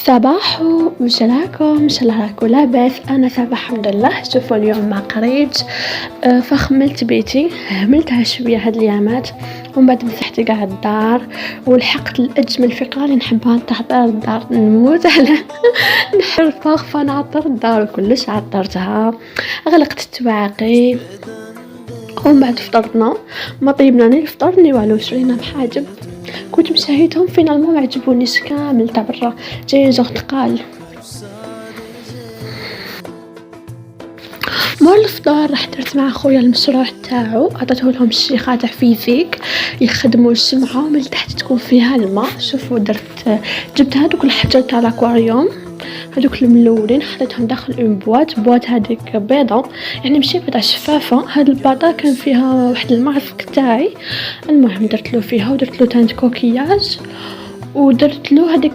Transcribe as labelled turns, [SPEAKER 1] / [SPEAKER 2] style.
[SPEAKER 1] صباح وش راكم؟ ان شاء الله راكم لاباس. انا صباح الحمد لله. شوفوا اليوم ما قريت فخملت بيتي، هملتها شويه هاد الايامات، ومن بعد مسحت كاع الدار ولحقت الاجمل فكره اللي نحبها تحضير الدار. نموت على نحرفها فنعطر الدار وكلش عطرتها، غلقت التواقي ومن بعد فطرنا. ما طيبنا ني الفطور ني والو، شرينا محاجب كنت مشاهيتهم فينالمون ما عجبونيش كامل تاع برا، جاي جوغ تقال. مور الفطور رح درت مع خويا المشروع تاعو، عطيته لهم الشيخه تاع فيزيك يخدموا الشمعه من تحت تكون فيها الماء. شوفوا درت جبت هذوك الحجر تاع الاكواريوم هذوك الملونين، حطيتهم داخل اون بواط هذيك بيضه يعني ماشي بيضه شفافه. هاد الباطه كان فيها واحد الماسك تاعي، المهم درت له فيها ودرت له تانت كوكياج ودرت له هذيك